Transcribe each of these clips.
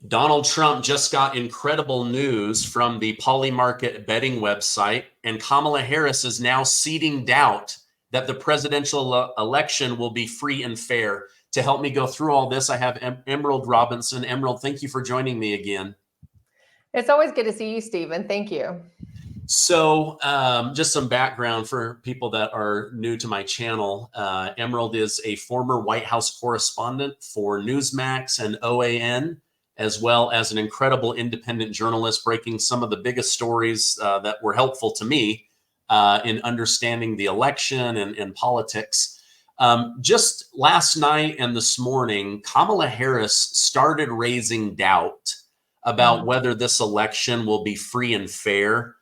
Donald Trump just got incredible news from the Polymarket betting website, and Kamala Harris is now seeding doubt that the presidential election will be free and fair. To help me go through all this, I have Emerald Robinson. Emerald, thank you for joining me again. It's always good to see you, Stephen. Thank you. So just some background for people that are new to my channel. Emerald is a former White House correspondent for NewsMax and OANN, as well as an incredible independent journalist breaking some of the biggest stories that were helpful to me in understanding the election and politics. Just last night and this morning, Kamala Harris started raising doubt about whether this election will be free and fair,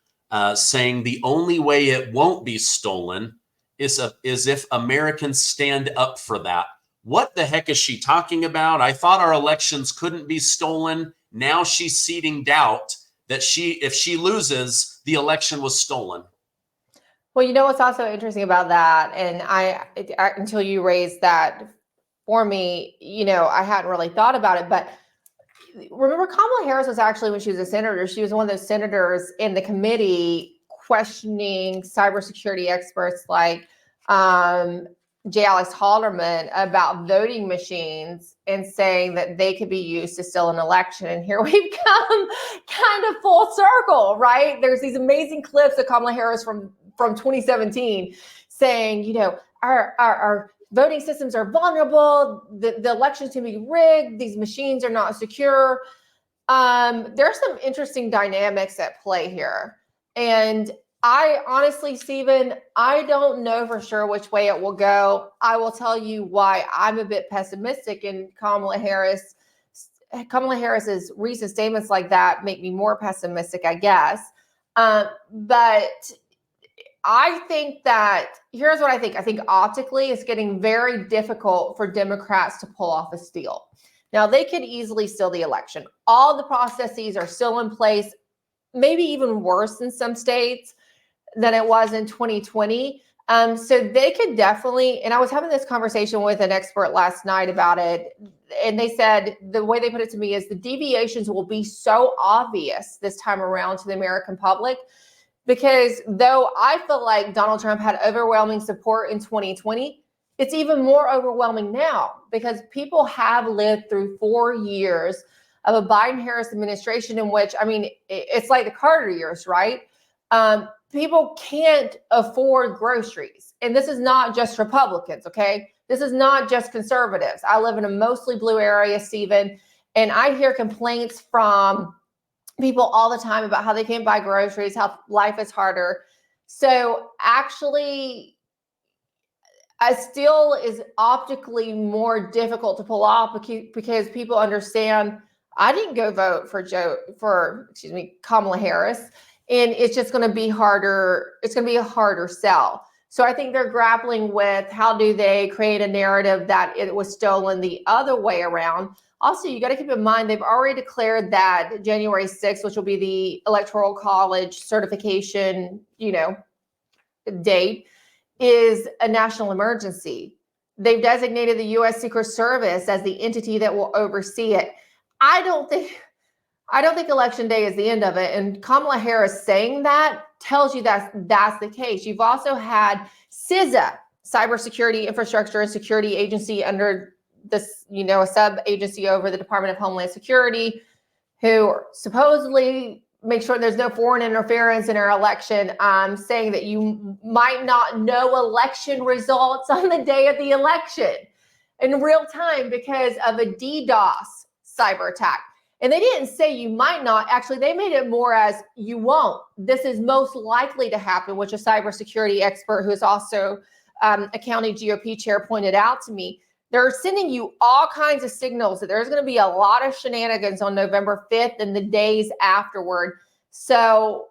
saying the only way it won't be stolen is if Americans stand up for that. What the heck is she talking about? I thought our elections couldn't be stolen. Now she's seeding doubt that if she loses, the election was stolen. Well, you know what's also interesting about that, and I until you raised that for me, I hadn't really thought about it, but remember Kamala Harris was actually, when she was a senator, she was one of those senators in the committee questioning cybersecurity experts like J. Alex Halderman about voting machines and saying that they could be used to steal an election. And here we've come kind of full circle, right? There's these amazing clips of Kamala Harris from 2017 saying, our voting systems are vulnerable. The elections can be rigged. These machines are not secure. There's some interesting dynamics at play here. And I honestly, Stephen, I don't know for sure which way it will go. I will tell you why I'm a bit pessimistic, and Kamala Harris's recent statements like that make me more pessimistic, I guess. But I think that here's what I think. I think optically it's getting very difficult for Democrats to pull off a steal. Now, they could easily steal the election. All the processes are still in place, maybe even worse in some states than it was in 2020. So they could definitely, and I was having this conversation with an expert last night about it, and they said, the way they put it to me is the deviations will be so obvious this time around to the American public, because though I feel like Donald Trump had overwhelming support in 2020, it's even more overwhelming now because people have lived through 4 years of a Biden-Harris administration in which, it's like the Carter years, right? People can't afford groceries. And this is not just Republicans, okay? This is not just conservatives. I live in a mostly blue area, Stephen, and I hear complaints from people all the time about how they can't buy groceries, how life is harder. So actually, a steal is optically more difficult to pull off because people understand I didn't go vote for Kamala Harris. And it's just going to be harder. It's going to be a harder sell. So I think they're grappling with how do they create a narrative that it was stolen the other way around. Also, you got to keep in mind, they've already declared that January 6th, which will be the Electoral College certification, date, is a national emergency. They've designated the U.S. Secret Service as the entity that will oversee it. I don't think Election Day is the end of it. And Kamala Harris saying that tells you that's the case. You've also had CISA, Cybersecurity Infrastructure and Security Agency, under this, a sub-agency over the Department of Homeland Security, who supposedly make sure there's no foreign interference in our election, saying that you might not know election results on the day of the election in real time because of a DDoS cyber attack. And they didn't say you might not. Actually, they made it more as you won't. This is most likely to happen, which a cybersecurity expert who is also a county GOP chair pointed out to me. They're sending you all kinds of signals that there's going to be a lot of shenanigans on November 5th and the days afterward. So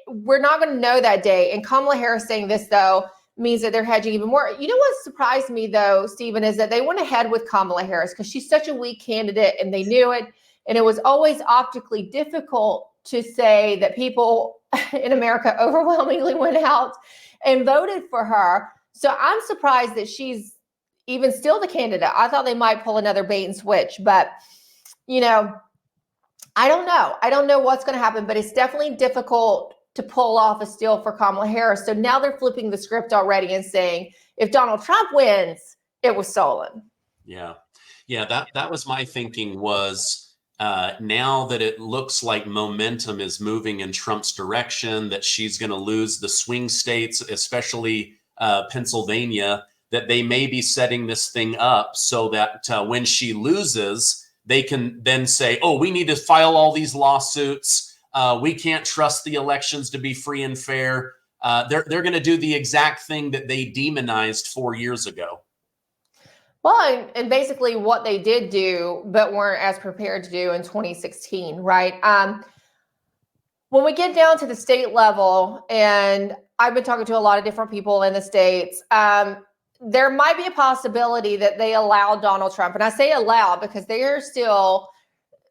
we're not going to know that day. And Kamala Harris saying this, though, means that they're hedging even more. You know what surprised me, though, Stephen, is that they went ahead with Kamala Harris because she's such a weak candidate and they knew it. And it was always optically difficult to say that people in America overwhelmingly went out and voted for her. So I'm surprised that she's even still the candidate. I thought they might pull another bait and switch, but you know, I don't know. I don't know what's going to happen, but it's definitely difficult to pull off a steal for Kamala Harris. So now they're flipping the script already and saying, if Donald Trump wins, it was stolen. Yeah. That was my thinking was now that it looks like momentum is moving in Trump's direction, that she's going to lose the swing states, especially Pennsylvania, that they may be setting this thing up so that when she loses, they can then say, oh, we need to file all these lawsuits. We can't trust the elections to be free and fair. They're going to do the exact thing that they demonized 4 years ago. Well, and basically what they did do, but weren't as prepared to do in 2016, right? When we get down to the state level, and I've been talking to a lot of different people in the states, there might be a possibility that they allow Donald Trump, and I say allow because they are still,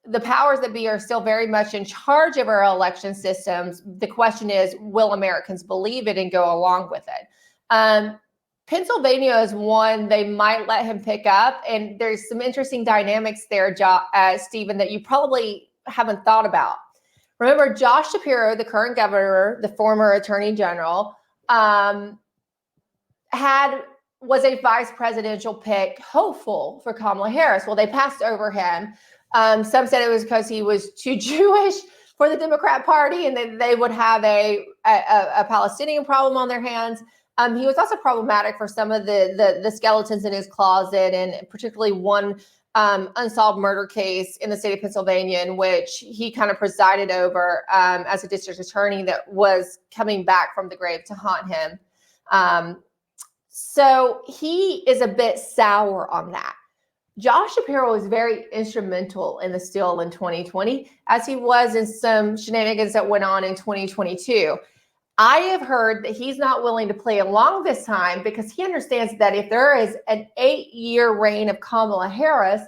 the powers that be are still very much in charge of our election systems. The question is, will Americans believe it and go along with it? Pennsylvania is one they might let him pick up, and there's some interesting dynamics there, Stephen, that you probably haven't thought about. Remember, Josh Shapiro, the current governor, the former attorney general, was a vice presidential pick, hopeful for Kamala Harris. Well, they passed over him. Some said it was because he was too Jewish for the Democrat Party, and they would have a Palestinian problem on their hands. He was also problematic for some of the skeletons in his closet, and particularly one unsolved murder case in the state of Pennsylvania in which he kind of presided over as a district attorney that was coming back from the grave to haunt him. So he is a bit sour on that. Josh Shapiro was very instrumental in the steal in 2020, as he was in some shenanigans that went on in 2022. I have heard that he's not willing to play along this time because he understands that if there is an 8-year reign of Kamala Harris,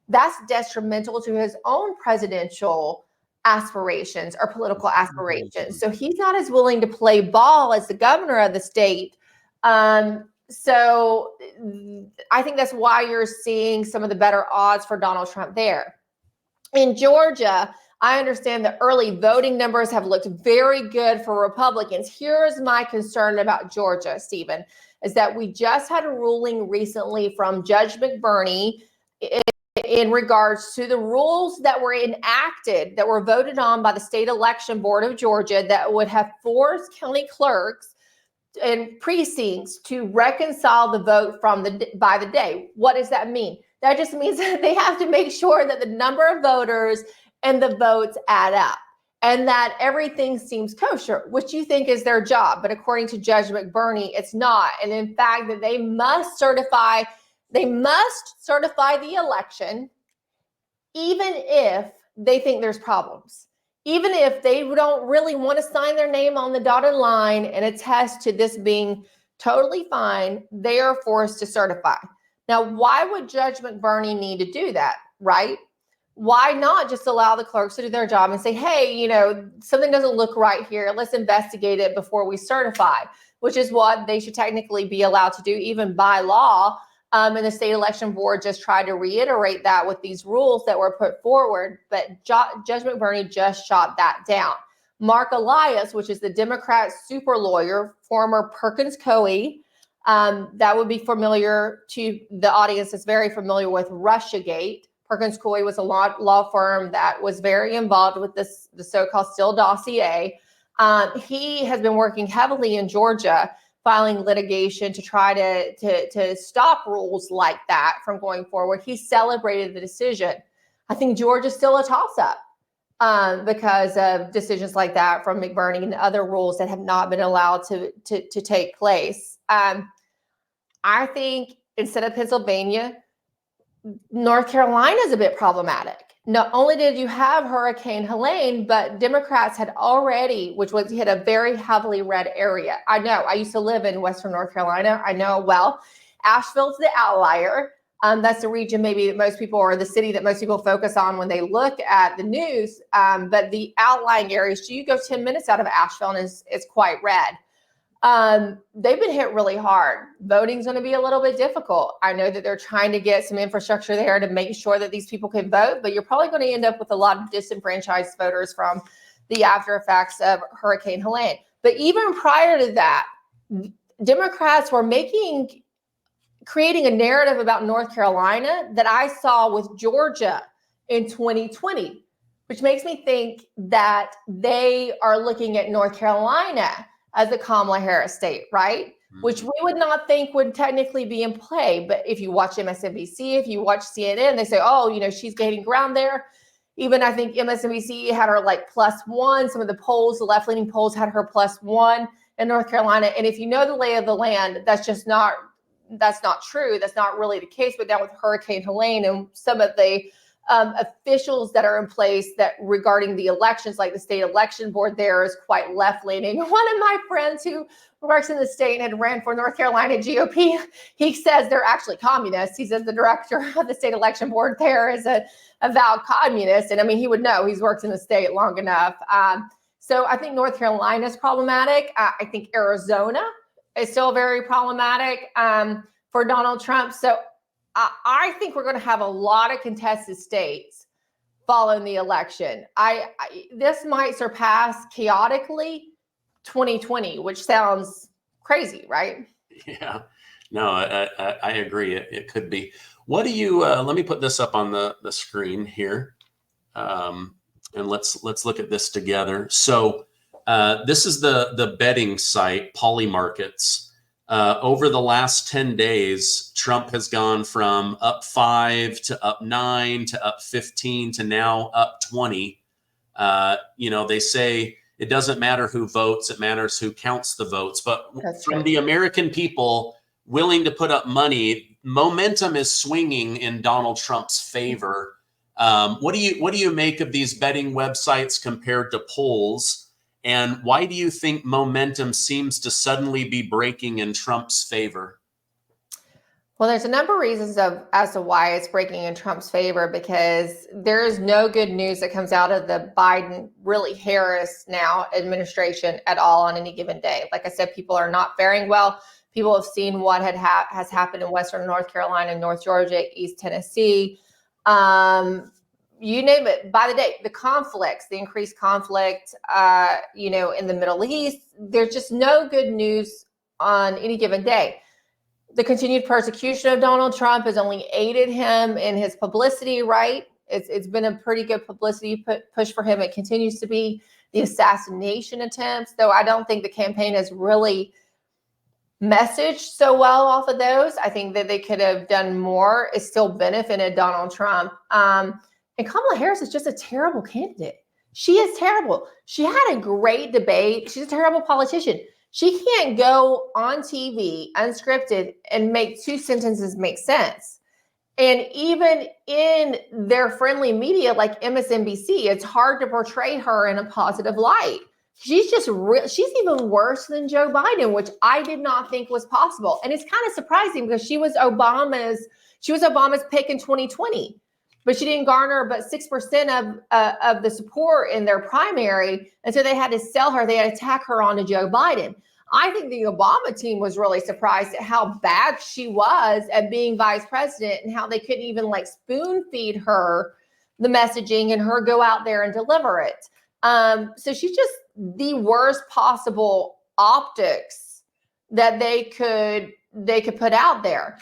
that's detrimental to his own presidential aspirations or political aspirations. So he's not as willing to play ball as the governor of the state. So I think that's why you're seeing some of the better odds for Donald Trump there. In Georgia, I understand the early voting numbers have looked very good for Republicans. Here's my concern about Georgia, Stephen, is that we just had a ruling recently from Judge McBurney in regards to the rules that were enacted, that were voted on by the State Election Board of Georgia, that would have forced county clerks and precincts to reconcile the vote by the day. What does that mean? That just means that they have to make sure that the number of voters and the votes add up and that everything seems kosher, which you think is their job. But according to Judge McBurney, it's not. And in fact, that they must certify the election, even if they think there's problems. Even if they don't really want to sign their name on the dotted line and attest to this being totally fine, they are forced to certify. Now, why would Judge McBurney need to do that, right? Why not just allow the clerks to do their job and say, hey, something doesn't look right here. Let's investigate it before we certify, which is what they should technically be allowed to do, even by law. And the state election board just tried to reiterate that with these rules that were put forward. But Judge McBurney just shot that down. Mark Elias, which is the Democrat super lawyer, former Perkins Coie, that would be familiar to the audience that's very familiar with Russiagate. Perkins Coie was a law firm that was very involved with the so-called Steele dossier. He has been working heavily in Georgia, filing litigation to try to stop rules like that from going forward. He celebrated the decision. I think Georgia's still a toss-up because of decisions like that from McBurney and other rules that have not been allowed to take place. I think instead of Pennsylvania, North Carolina is a bit problematic. Not only did you have Hurricane Helene, but Democrats had already, which was hit a very heavily red area. I know, I used to live in Western North Carolina. I know well. Asheville's the outlier. That's the region maybe that most people, or the city that most people focus on when they look at the news. But the outlying areas, you go 10 minutes out of Asheville and it's quite red. they've been hit really hard. Voting's going to be a little bit difficult. I know that they're trying to get some infrastructure there to make sure that these people can vote, but you're probably going to end up with a lot of disenfranchised voters from the after effects of Hurricane Helene. But even prior to that, Democrats were creating a narrative about North Carolina that I saw with Georgia in 2020, which makes me think that they are looking at North Carolina as a Kamala Harris state, right? Mm-hmm. Which we would not think would technically be in play. But if you watch MSNBC, if you watch CNN, they say, oh, she's gaining ground there. Even I think MSNBC had her like +1. Some of the polls, the left-leaning polls had her +1 in North Carolina. And if you know the lay of the land, that's not true. That's not really the case. But now with Hurricane Helene and some of the officials that are in place that regarding the elections, like the state election board there is quite left-leaning. One of my friends who works in the state and had ran for North Carolina GOP, he says they're actually communists. He says the director of the state election board there is a avowed communist. And I mean, he would know, he's worked in the state long enough. So I think North Carolina is problematic. I think Arizona is still very problematic for Donald Trump. So I think we're going to have a lot of contested states following the election. This might surpass chaotically 2020, which sounds crazy, right? Yeah, no, I agree. It could be. What do you? Let me put this up on the screen here, and let's look at this together. So this is the betting site Polymarkets. Over the last 10 days, Trump has gone from up 5 to up 9 to up 15 to now up 20. They say it doesn't matter who votes, it matters who counts the votes. But from the American people willing to put up money, momentum is swinging in Donald Trump's favor. What do you make of these betting websites compared to polls? And why do you think momentum seems to suddenly be breaking in Trump's favor? Well, there's a number of reasons as to why it's breaking in Trump's favor, because there is no good news that comes out of the Biden, really Harris now administration at all on any given day. Like I said, people are not faring well. People have seen what has happened in Western North Carolina, North Georgia, East Tennessee. You name it, by the day, the conflicts, the increased conflict, in the Middle East, there's just no good news on any given day. The continued persecution of Donald Trump has only aided him in his publicity, right? It's been a pretty good publicity push for him. It continues to be. The assassination attempts, though I don't think the campaign has really messaged so well off of those. I think that they could have done more. It still benefited Donald Trump. And Kamala Harris is just a terrible candidate. She is terrible. She had a great debate. She's a terrible politician. She can't go on TV unscripted and make two sentences make sense. And even in their friendly media like MSNBC, it's hard to portray her in a positive light. She's just she's even worse than Joe Biden, which I did not think was possible. And it's kind of surprising because she was Obama's pick in 2020. But she didn't garner but 6% of the support in their primary. And so they had to sell her. They had to tack her on to Joe Biden. I think the Obama team was really surprised at how bad she was at being vice president and how they couldn't even spoon feed her the messaging and her go out there and deliver it. So she's just the worst possible optics that they could put out there.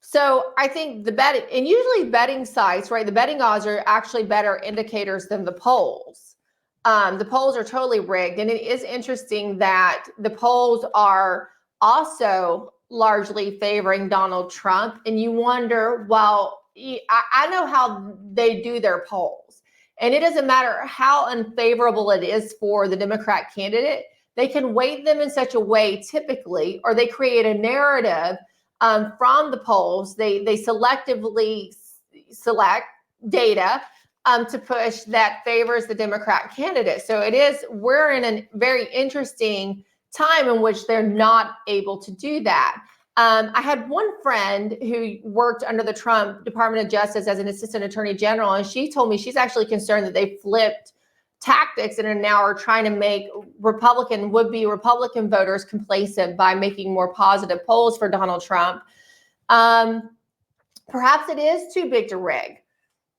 So I think the betting, and usually betting sites, right? The betting odds are actually better indicators than the polls. The polls are totally rigged. And it is interesting that the polls are also largely favoring Donald Trump. And you wonder, well, I know how they do their polls. And it doesn't matter how unfavorable it is for the Democrat candidate. They can weight them in such a way typically, or they create a narrative from the polls. They selectively select data to push that favors the Democrat candidate. So we're in a very interesting time in which they're not able to do that. I had one friend who worked under the Trump Department of Justice as an assistant attorney general, and she told me she's actually concerned that they flipped tactics and now are trying to make would-be Republican voters complacent by making more positive polls for Donald Trump. Perhaps it is too big to rig.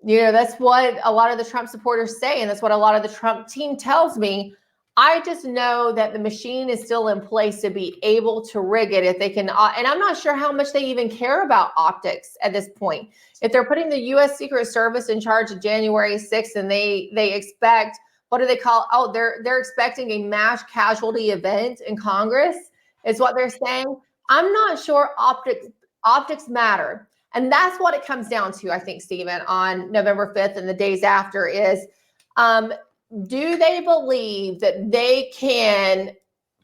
That's what a lot of the Trump supporters say, and that's what a lot of the Trump team tells me. I just know that the machine is still in place to be able to rig it if they can. And I'm not sure how much they even care about optics at this point. If they're putting the U.S. Secret Service in charge of January 6th and they expect, what do they call? Oh, they're expecting a mass casualty event in Congress is what they're saying. I'm not sure optics matter. And that's what it comes down to, I think, Stephen, on November 5th and the days after is, do they believe that they can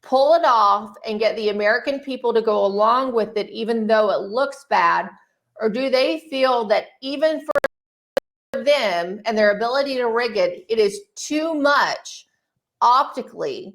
pull it off and get the American people to go along with it, even though it looks bad? Or do they feel that even for them and their ability to rig it, it is too much optically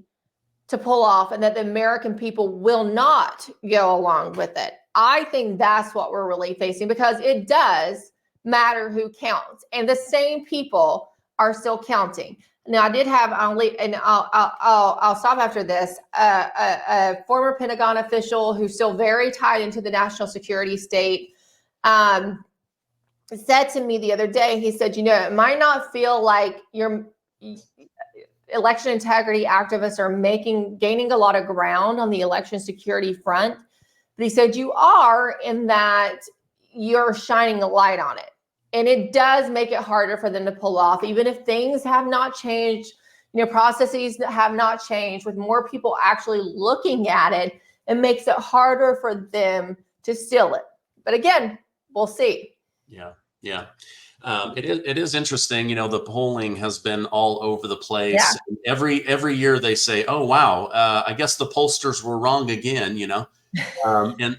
to pull off and that the American people will not go along with it? I think that's what we're really facing, because it does matter who counts, and the same people are still counting. Now, I did have, I'll stop after this, a former Pentagon official who's still very tied into the national security state said to me the other day, he said, it might not feel like your election integrity activists are gaining a lot of ground on the election security front, but he said you are, in that you're shining a light on it. And it does make it harder for them to pull off, even if things have not changed, processes that have not changed, with more people actually looking at it, it makes it harder for them to steal it. But again, we'll see. Yeah. It is interesting. The polling has been all over the place. Yeah. Every year they say, oh, wow, I guess the pollsters were wrong again, and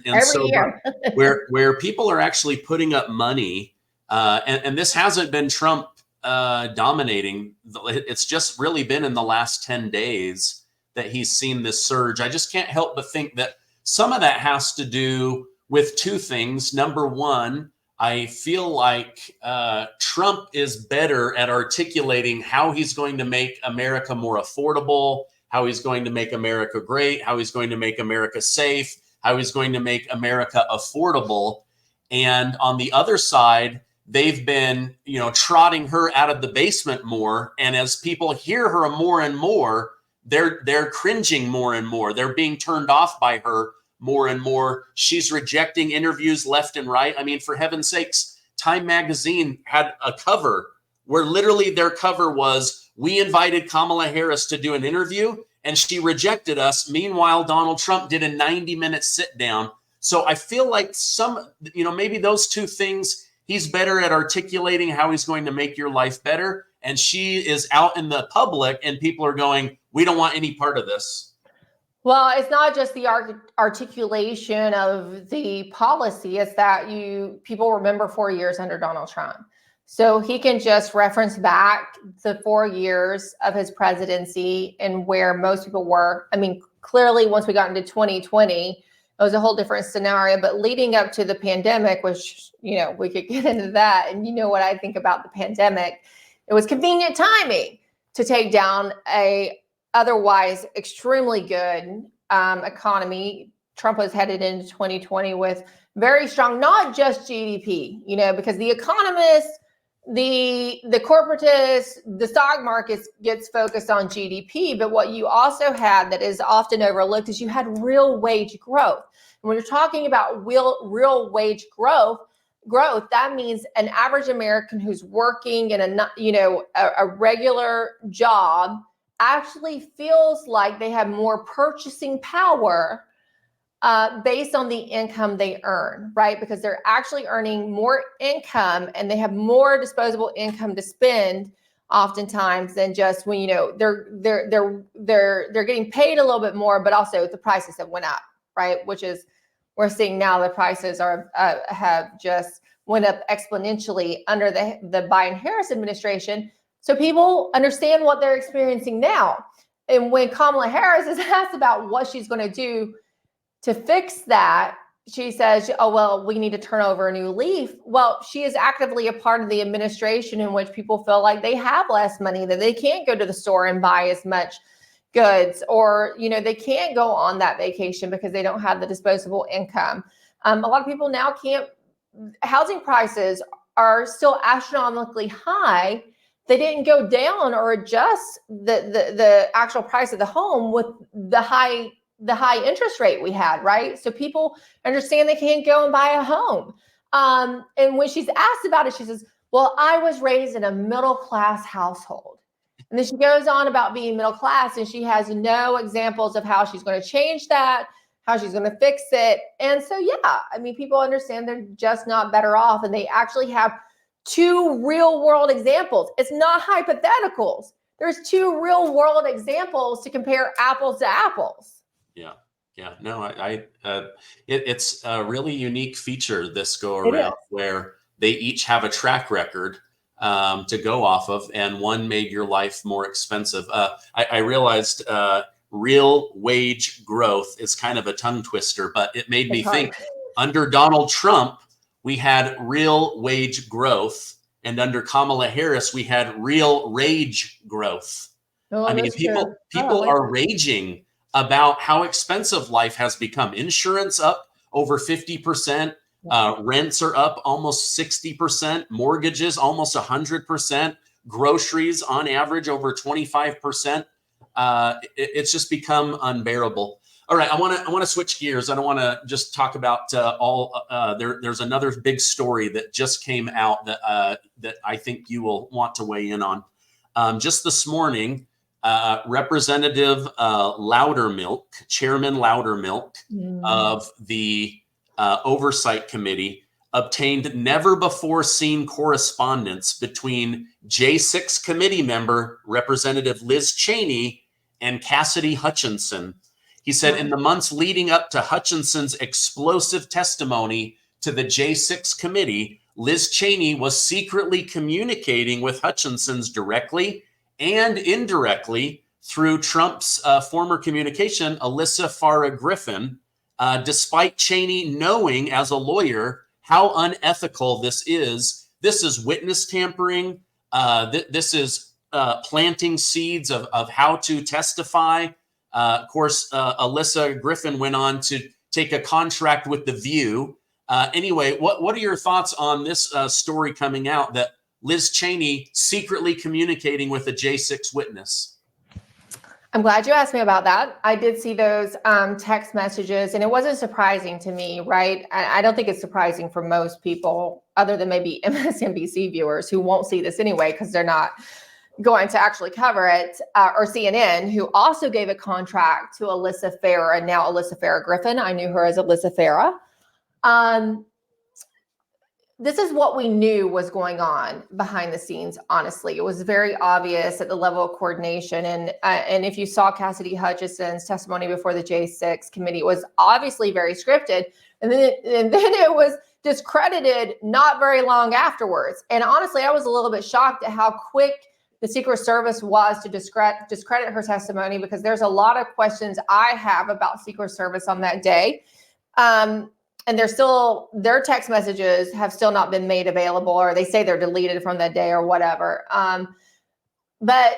every so year. where people are actually putting up money. And this hasn't been Trump dominating. It's just really been in the last 10 days that he's seen this surge. I just can't help but think that some of that has to do with two things. Number one, I feel like Trump is better at articulating how he's going to make America more affordable, how he's going to make America great, how he's going to make America safe, how he's going to make America affordable. And on the other side, they've been, trotting her out of the basement more. And as people hear her more and more, they're cringing more and more. They're being turned off by her more and more. She's rejecting interviews left and right. I mean, for heaven's sakes, Time Magazine had a cover where literally their cover was, we invited Kamala Harris to do an interview and she rejected us. Meanwhile, Donald Trump did a 90-minute sit down. So I feel like maybe those two things, he's better at articulating how he's going to make your life better. And she is out in the public and people are going, we don't want any part of this. Well, it's not just the articulation of the policy. It's that people remember 4 years under Donald Trump. So he can just reference back the 4 years of his presidency and where most people were. I mean, clearly, once we got into 2020, it was a whole different scenario. But leading up to the pandemic, which, we could get into that. And what I think about the pandemic, it was convenient timing to take down a otherwise extremely good economy. Trump was headed into 2020 with very strong, not just GDP, because the economists, the corporatists, the stock markets gets focused on GDP. But what you also had that is often overlooked is you had real wage growth. And when you're talking about real wage growth, that means an average American who's working in a regular job actually feels like they have more purchasing power based on the income they earn, right? Because they're actually earning more income and they have more disposable income to spend oftentimes than just when they're getting paid a little bit more, but also the prices have went up, right? Which is, we're seeing now the prices have just went up exponentially under the Biden-Harris administration. So people understand what they're experiencing now. And when Kamala Harris is asked about what she's going to do to fix that, she says, oh, well, we need to turn over a new leaf. Well, she is actively a part of the administration in which people feel like they have less money, that they can't go to the store and buy as much goods, or, they can't go on that vacation because they don't have the disposable income. A lot of people now can't, housing prices are still astronomically high. They didn't go down or adjust the actual price of the home with the high interest rate we had, right? So people understand they can't go and buy a home. And when she's asked about it, she says, well, I was raised in a middle-class household. And then she goes on about being middle class, and she has no examples of how she's going to change that, how she's going to fix it. And so, yeah, I mean, people understand they're just not better off, and they actually have two real world examples. It's not hypotheticals. There's two real world examples to compare apples to apples. Yeah. No, it's a really unique feature this go around, where they each have a track record to go off of, and one made your life more expensive. I realized real wage growth is kind of a tongue twister, but it made me think under Donald Trump, we had real wage growth, and under Kamala Harris, we had real rage growth. Oh, I mean, people are raging about how expensive life has become. Insurance up over 50%. Rents are up almost 60%. Mortgages almost 100%. Groceries on average over 25%. It's just become unbearable. All right, I want to switch gears. I don't want to just talk about there's another big story that just came out that I think you will want to weigh in on. Just this morning, Representative Loudermilk, Chairman Loudermilk of the Oversight Committee, obtained never before seen correspondence between J6 committee member Representative Liz Cheney and Cassidy Hutchinson. He said in the months leading up to Hutchinson's explosive testimony to the J6 committee, Liz Cheney was secretly communicating with Hutchinson's directly and indirectly through Trump's former communication, Alyssa Farah Griffin, despite Cheney knowing as a lawyer how unethical this is. This is witness tampering. This is planting seeds of how to testify. Of course, Alyssa Griffin went on to take a contract with The View. Anyway, what are your thoughts on this story coming out that Liz Cheney secretly communicating with a J6 witness? I'm glad you asked me about that. I did see those text messages, and it wasn't surprising to me, right? I don't think it's surprising for most people, other than maybe MSNBC viewers who won't see this anyway because they're not going to actually cover it, or CNN, who also gave a contract to Alyssa Farah, and now Alyssa Farah Griffin. I knew her as Alyssa Farah. This is what we knew was going on behind the scenes, honestly. It was very obvious at the level of coordination. And if you saw Cassidy Hutchinson's testimony before the J6 committee, it was obviously very scripted. And then it was discredited not very long afterwards. And honestly, I was a little bit shocked at how quick the Secret Service was to discredit her testimony, because there's a lot of questions I have about Secret Service on that day. And their text messages have still not been made available, or they say they're deleted from that day or whatever. But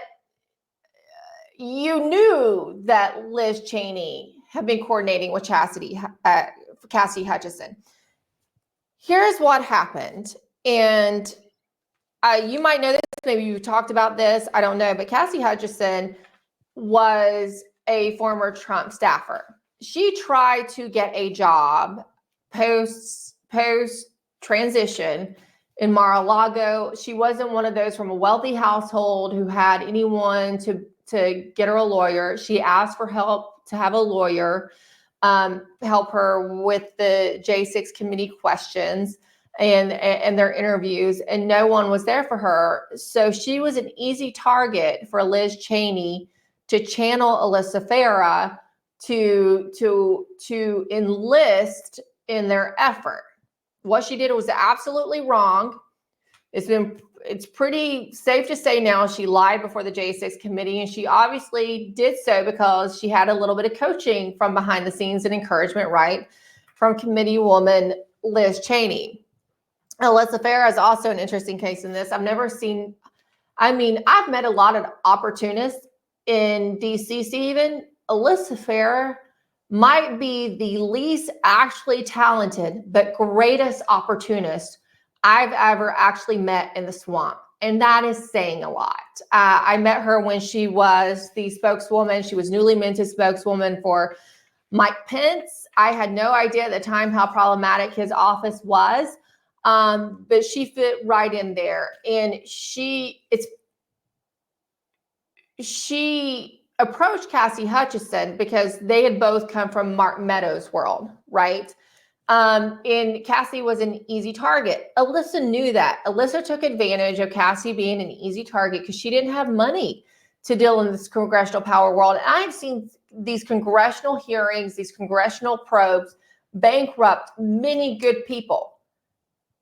you knew that Liz Cheney had been coordinating with Cassidy Hutchinson. Here's what happened. And you might know this, maybe you talked about this, I don't know, but Cassidy Hutchinson was a former Trump staffer. She tried to get a job post transition in Mar-a-Lago. She wasn't one of those from a wealthy household who had anyone to get her a lawyer. She asked for help to have a lawyer help her with the J6 committee questions and their interviews, and no one was there for her. So she was an easy target for Liz Cheney to channel Alyssa Farah to enlist in their effort. What she did was absolutely wrong. It's pretty safe to say now she lied before the J6 committee, and she obviously did so because she had a little bit of coaching from behind the scenes and encouragement, right, from Committeewoman Liz Cheney. Alyssa Farah is also an interesting case in this. I've met a lot of opportunists in DC, Stephen. Alyssa Farah might be the least actually talented but greatest opportunist I've ever actually met in the swamp. And that is saying a lot. I met her when she was the spokeswoman. She was newly minted spokeswoman for Mike Pence. I had no idea at the time how problematic his office was, but she fit right in there. And she approached Cassidy Hutchinson because they had both come from Mark Meadows' world, right? And Cassidy was an easy target. Alyssa knew that. Alyssa took advantage of Cassidy being an easy target because she didn't have money to deal in this congressional power world. And I've seen these congressional hearings, these congressional probes bankrupt many good people.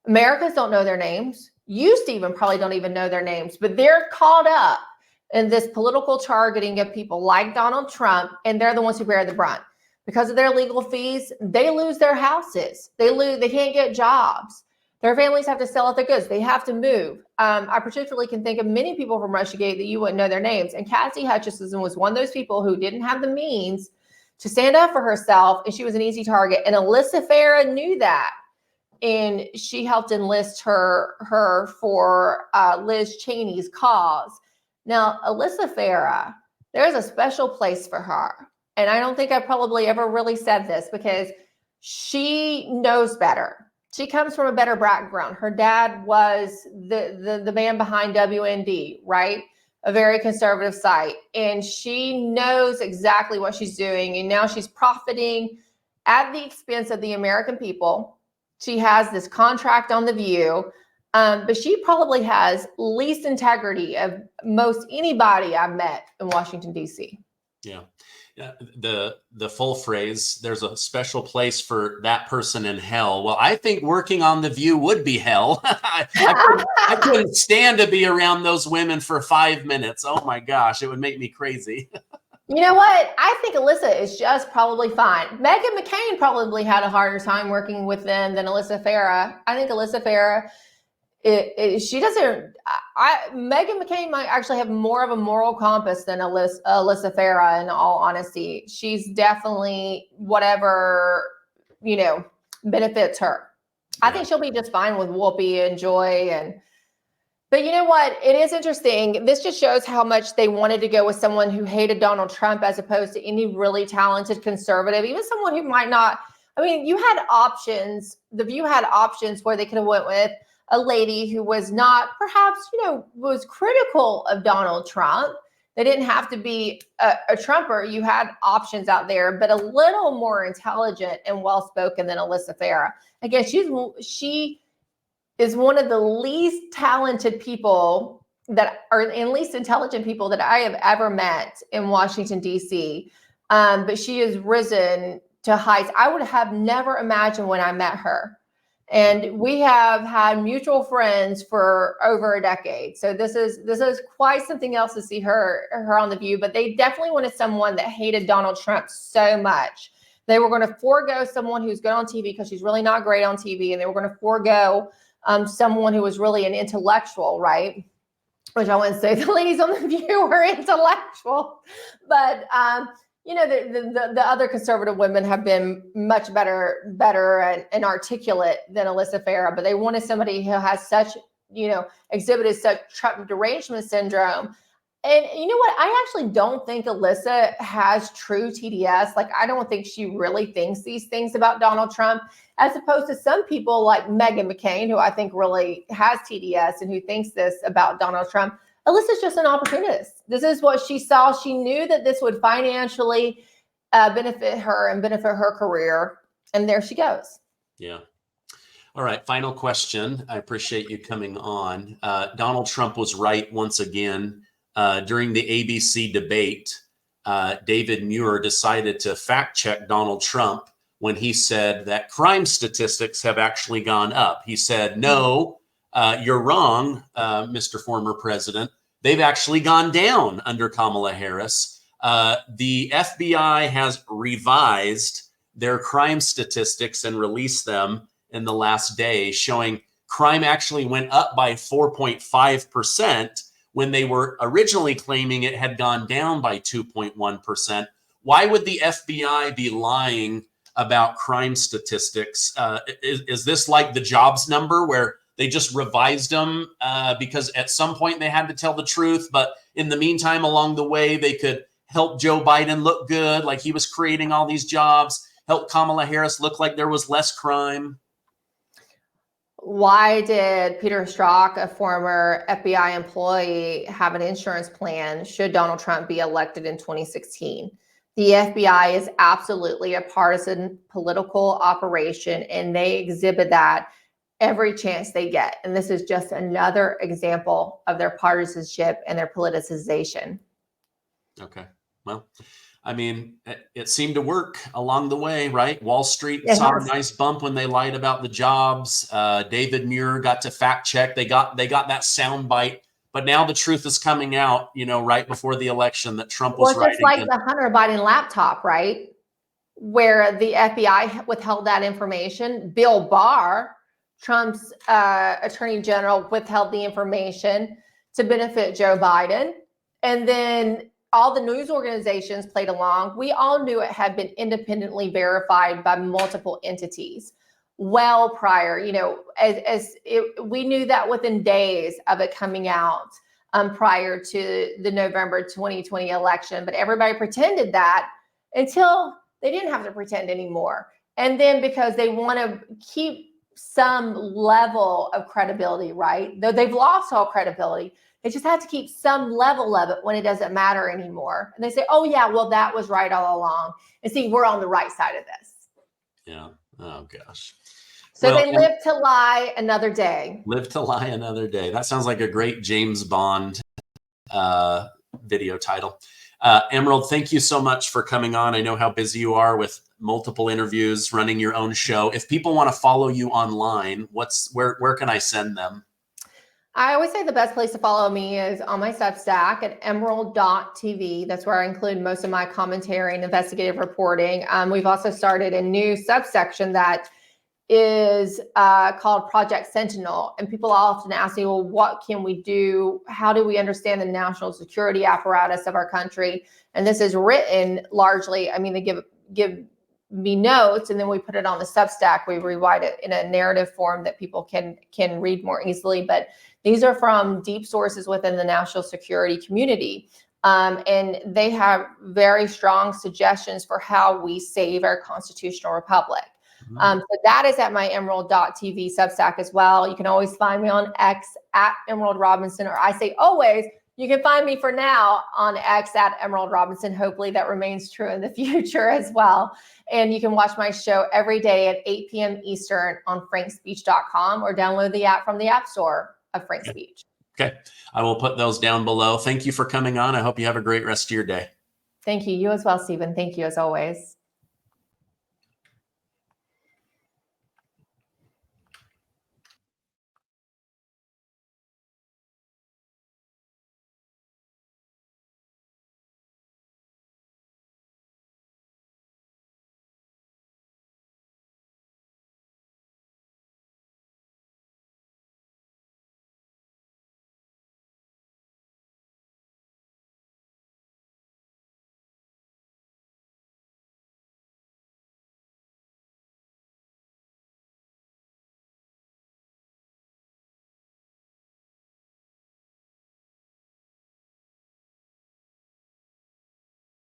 Americans don't know their names. You, Stephen, probably don't even know their names, but they're caught up in this political targeting of people like Donald Trump, and they're the ones who bear the brunt. Because of their legal fees, they lose their houses. They can't get jobs. Their families have to sell out their goods. They have to move. I particularly can think of many people from Russiagate that you wouldn't know their names. And Cassidy Hutchinson was one of those people who didn't have the means to stand up for herself, and she was an easy target. And Alyssa Farah knew that, and she helped enlist her for Liz Cheney's cause. Now, Alyssa Farah, there's a special place for her. And I don't think I probably ever really said this because she knows better. She comes from a better background. Her dad was the man behind WND, right? A very conservative site. And she knows exactly what she's doing. And now she's profiting at the expense of the American people. She has this contract on The View. But she probably has least integrity of most anybody I've met in Washington, D.C. Yeah. The full phrase, there's a special place for that person in hell. Well, I think working on The View would be hell. I couldn't stand to be around those women for 5 minutes. Oh my gosh, it would make me crazy. You know what? I think Alyssa is just probably fine. Meghan McCain probably had a harder time working with them than Alyssa Farah. I think Alyssa Farah, she doesn't. Meghan McCain might actually have more of a moral compass than Alyssa Farah. In all honesty, she's definitely whatever benefits her. I think she'll be just fine with Whoopi and Joy. But you know what? It is interesting. This just shows how much they wanted to go with someone who hated Donald Trump as opposed to any really talented conservative, even someone who might not. I mean, you had options. The View had options where they could have went with a lady who was not perhaps, was critical of Donald Trump. They didn't have to be a Trumper. You had options out there, but a little more intelligent and well-spoken than Alyssa Farah. Again, she is one of the least talented people and least intelligent people that I have ever met in Washington, D.C. But she has risen to heights I would have never imagined when I met her. And we have had mutual friends for over a decade. So this is quite something else to see her on The View. But they definitely wanted someone that hated Donald Trump so much. They were going to forego someone who's good on TV because she's really not great on TV. And they were going to forego someone who was really an intellectual, right? Which I wouldn't say the ladies on The View were intellectual. But the other conservative women have been much better and articulate than Alyssa Farah, but they wanted somebody who has such, exhibited such Trump derangement syndrome. And you know what? I actually don't think Alyssa has true TDS. Like, I don't think she really thinks these things about Donald Trump, as opposed to some people like Meghan McCain, who I think really has TDS and who thinks this about Donald Trump. Alyssa's just an opportunist. This is what she saw. She knew that this would financially benefit her and benefit her career. And there she goes. Yeah. All right. Final question. I appreciate you coming on. Donald Trump was right once again. During the ABC debate, David Muir decided to fact check Donald Trump when he said that crime statistics have actually gone up. He said, no, you're wrong, Mr. Former President. They've actually gone down under Kamala Harris. The FBI has revised their crime statistics and released them in the last day, showing crime actually went up by 4.5% when they were originally claiming it had gone down by 2.1%. Why would the FBI be lying about crime statistics? Is this like the jobs number where they just revised them because at some point they had to tell the truth, but in the meantime, along the way, they could help Joe Biden look good, like he was creating all these jobs, help Kamala Harris look like there was less crime? Why did Peter Strzok, a former FBI employee, have an insurance plan should Donald Trump be elected in 2016? The FBI is absolutely a partisan political operation, and they exhibit that every chance they get. And this is just another example of their partisanship and their politicization. Okay. Well, I mean, it seemed to work along the way, right? Wall Street saw a nice bump when they lied about the jobs. David Muir got to fact check. They got that soundbite. But now the truth is coming out, right before the election that Trump was right. Just like the Hunter Biden laptop, right? Where the FBI withheld that information. Bill Barr, Trump's attorney general, withheld the information to benefit Joe Biden. And then all the news organizations played along. We all knew it had been independently verified by multiple entities well prior, we knew that within days of it coming out prior to the November 2020 election, but everybody pretended that until they didn't have to pretend anymore. And then because they want to keep some level of credibility, right? Though they've lost all credibility, they just have to keep some level of it when it doesn't matter anymore. And they say, oh yeah, well, that was right all along. And see, we're on the right side of this. Yeah. Oh gosh. So they live to lie another day. Live to lie another day. That sounds like a great James Bond video title. Emerald, thank you so much for coming on. I know how busy you are with multiple interviews, running your own show. If people want to follow you online, where can I send them? I always say the best place to follow me is on my Substack at emerald.tv. That's where I include most of my commentary and investigative reporting. We've also started a new subsection that is called Project Sentinel. And people often ask me, well, what can we do? How do we understand the national security apparatus of our country? And this is written largely, they give me notes, and then we put it on the Substack. We rewrite it in a narrative form that people can read more easily. But these are from deep sources within the national security community. And they have very strong suggestions for how we save our constitutional republic. So that is at my emerald.tv Substack as well. You can always find me on X at Emerald Robinson, or I say always, you can find me for now on X at Emerald Robinson. Hopefully that remains true in the future as well. And you can watch my show every day at 8 p.m. Eastern on frankspeech.com, or download the app from the App Store of Frank Speech. Okay. I will put those down below. Thank you for coming on. I hope you have a great rest of your day. Thank you. You as well, Stephen. Thank you as always.